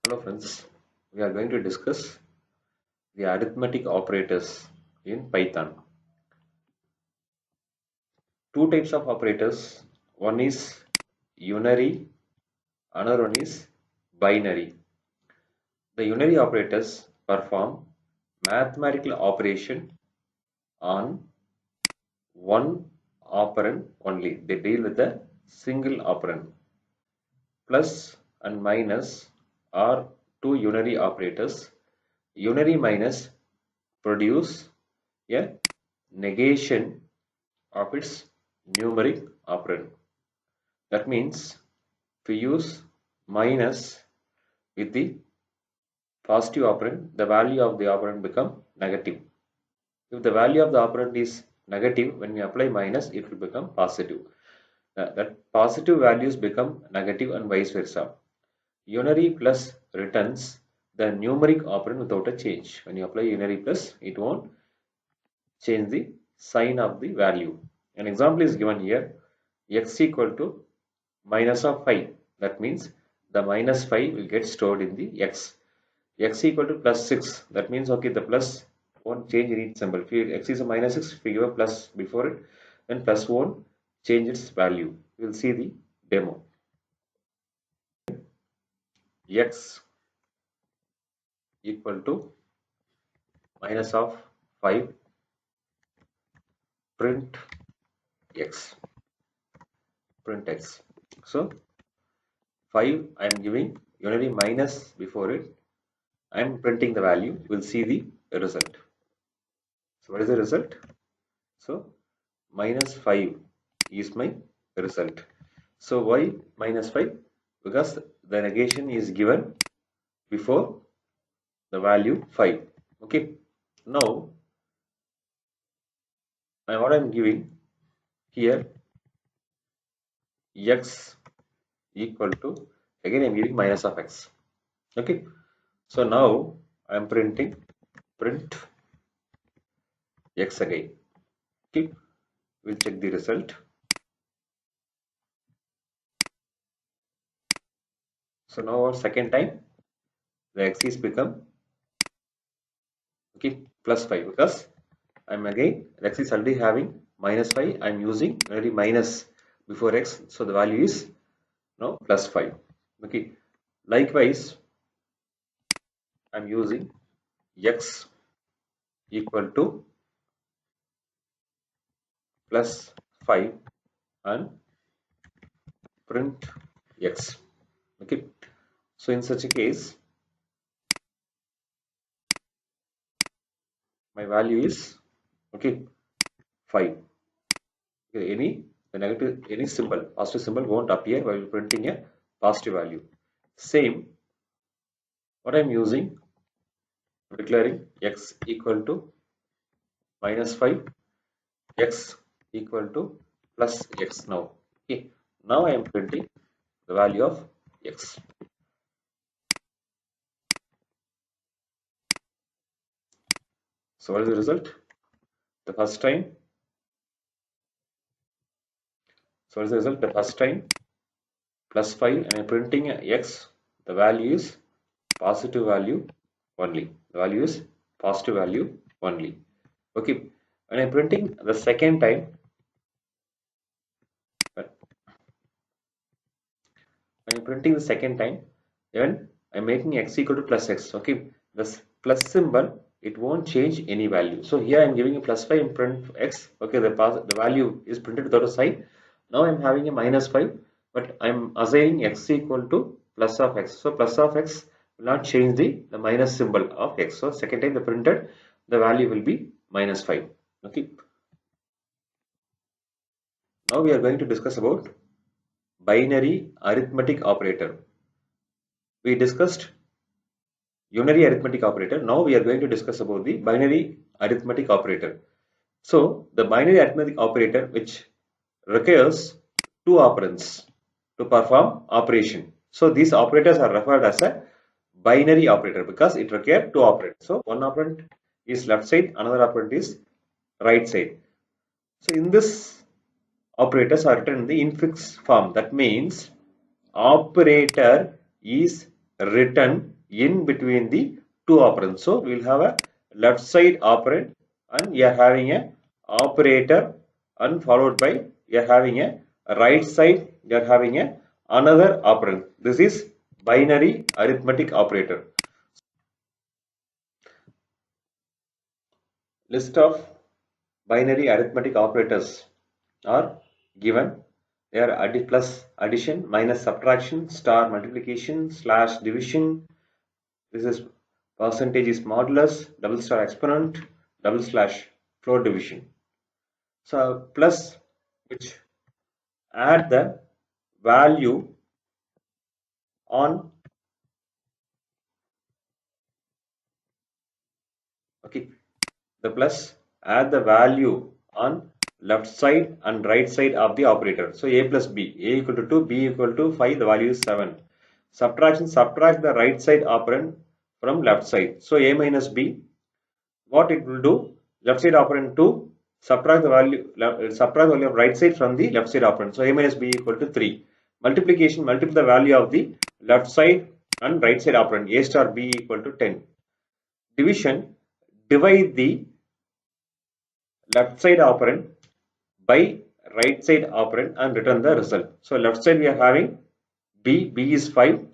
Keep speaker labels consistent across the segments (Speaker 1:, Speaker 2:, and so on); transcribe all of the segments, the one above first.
Speaker 1: Hello friends, we are going to discuss the arithmetic operators in Python. Two types of operators, one is unary, another one is binary. The unary operators perform mathematical operation on one operand only. They deal with a single operand. Plus and minus are two unary operators. Unary minus produce a negation of its numeric operand. That means to use minus with the positive operand, the value of the operand become negative. If the value of the operand is negative, when we apply minus, it will become positive. That positive values become negative and vice versa. Unary plus returns the numeric operand without a change. When you apply unary plus, it won't change the sign of the value. An example is given here, x equal to minus of 5. That means the minus 5 will get stored in the x. X equal to plus 6. That means okay, the plus won't change in its symbol. If x is a minus 6, if we give a plus before it, then plus won't change its value. We will see the demo. X equal to minus of 5, print x. Print x. So 5 I am giving unary minus before it. I am printing the value. We'll see the result. So what is the result? So minus 5 is my result. So why minus 5? Because the negation is given before the value 5. Okay. Now what I am giving here, x equal to, again I am giving minus of x. Okay. So now I am printing print x again. Okay. We'll check the result. So now our second time the x is become okay plus 5, because I'm again x is already having minus 5. I'm using already minus before x, so the value is now plus 5. Okay. Likewise, I'm using x equal to plus 5 and print x. Okay. So in such a case, my value is okay 5. Okay, any symbol, positive symbol won't appear while printing a positive value. Same, what I'm using, declaring x equal to minus 5, x equal to plus x now. Okay, now I am printing the value of x. So what is the result? The first time. So what is the result? The first time plus 5 and I am printing x. The value is positive value only. The value is positive value only. Okay. When I am printing the second time, then I am making x equal to plus x. Okay. This plus symbol, it won't change any value. So here I am giving a plus 5 and print x. Okay. The value is printed without a sign. Now I am having a minus 5, but I am assigning x equal to plus of x. So plus of x will not change the minus symbol of x. So second time the printed, the value will be minus 5. Okay. Now we are going to discuss about binary arithmetic operator. We discussed unary arithmetic operator. Now we are going to discuss about the binary arithmetic operator. So the binary arithmetic operator, which requires two operands to perform operation. So these operators are referred as a binary operator because it requires two operands. So one operand is left side, another operand is right side. So in this, operators are written in the infix form. That means operator is written in between the two operands. So we will have a left side operand and you are having a operator and followed by you are having a right side, you are having a another operand. This is binary arithmetic operator. List of binary arithmetic operators are given. They are plus addition, minus subtraction, star multiplication, slash division. This is percentage is modulus, double star exponent, double slash floor division. So plus, which add the value on, okay, the plus add the value on left side and right side of the operator. So a plus b, a equal to 2, b equal to 5, the value is 7. Subtraction, subtract the right side operand from left side. So a minus b, what it will do, left side operand 2, subtract the value of right side from the left side operand. So a minus b equal to 3. Multiplication, multiply the value of the left side and right side operand, a star b equal to 10. Division, divide the left side operand by right side operand and return the result. So left side we are having b is 5,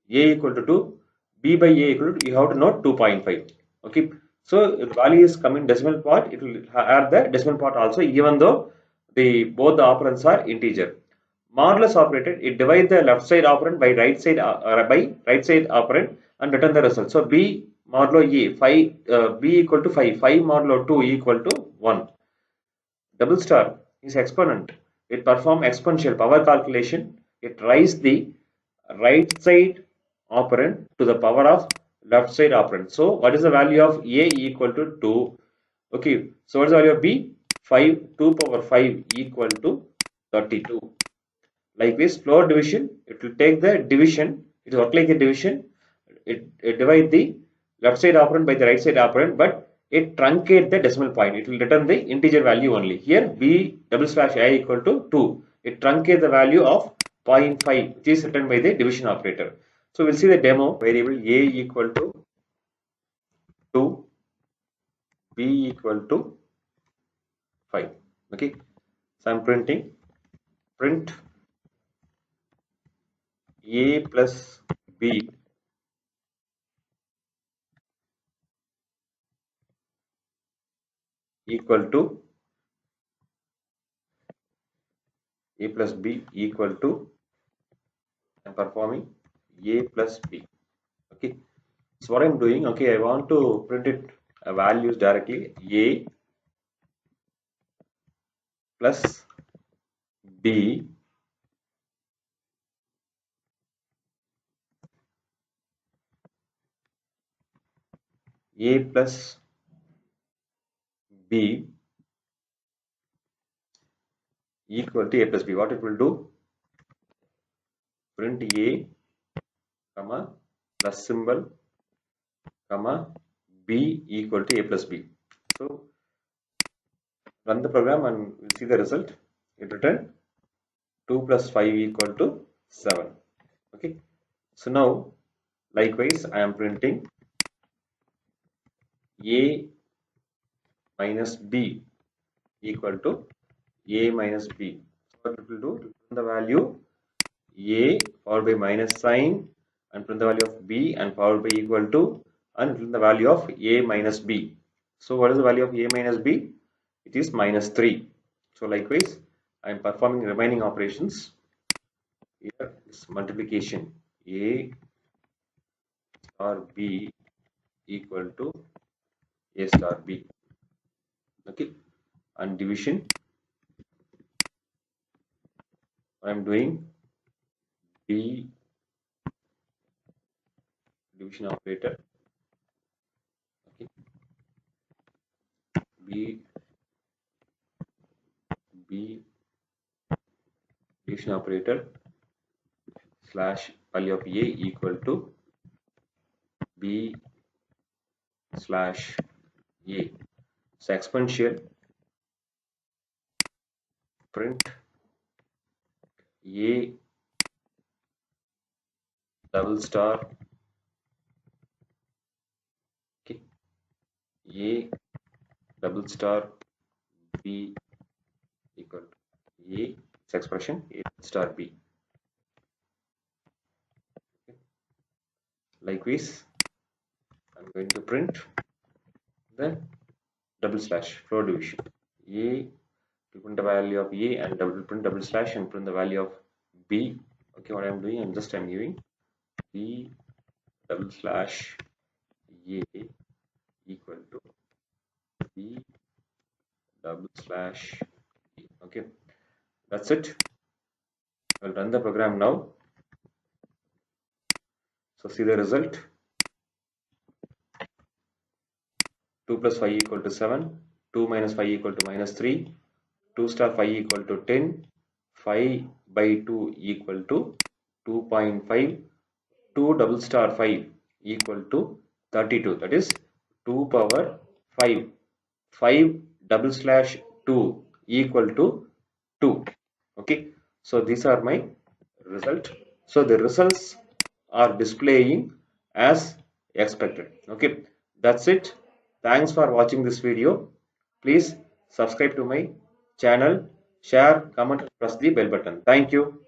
Speaker 1: a equal to 2, b by a equal to, you have to note 2.5. Okay, so if value is coming decimal part, it will add the decimal part also, even though the both the operands are integer. Modulus operator, it divides the left side operand by right side operand and return the result. So b modulo a 5, b equal to 5, 5 modulo 2 equal to 1. Double star is exponent. It perform exponential power calculation. It raise the right side operand to the power of left side operand. So what is the value of a equal to 2? Okay, so what is the value of b? 5, 2 power 5 equal to 32. Like this, floor division, it will take the division, it will work like a division. It divide the left side operand by the right side operand, but it truncate the decimal point. It will return the integer value only. Here b double slash I equal to 2. It truncate the value of 0.5, which is written by the division operator. So we'll see the demo. Variable a equal to 2, b equal to 5. Okay, so I'm printing print a plus b equal to a plus b equal to, I'm performing a plus b. Okay, so what I'm doing, okay, I want to print it values directly, a plus b a plus b equal to a plus b. What it will do, print a comma plus symbol comma b equal to a plus b. So run the program and we'll see the result. It returned 2 plus 5 equal to 7. Okay, so now likewise I am printing a minus b equal to a minus b. So what it will do, it will print the value a followed by minus sign and print the value of b and followed by equal to and print the value of a minus b. So what is the value of a minus b? It is minus 3. So likewise I am performing remaining operations. Here is multiplication, a star b equal to a star b. Okay, and division, I am doing b division operator. Okay, b b division operator slash value of a equal to b slash a. So exponential print a double star A double star B equal to A, this expression A star B. Okay. Likewise, I'm going to print the double slash floor division. A, to print the value of A and double slash and print the value of B. Okay, what I'm doing, I'm giving B double slash A equal to B double slash B. Okay, that's it. I'll run the program now. So see the result. 2 plus 5 equal to 7. 2 minus 5 equal to minus 3. 2 star 5 equal to 10. 5 by 2 equal to 2.5. 2 double star 5 equal to 32. That is 2 power 5. 5 double slash 2 equal to 2. Okay. So these are my result. So the results are displaying as expected. Okay. That's it. Thanks for watching this video. Please subscribe to my channel, share, comment, and press the bell button. Thank you.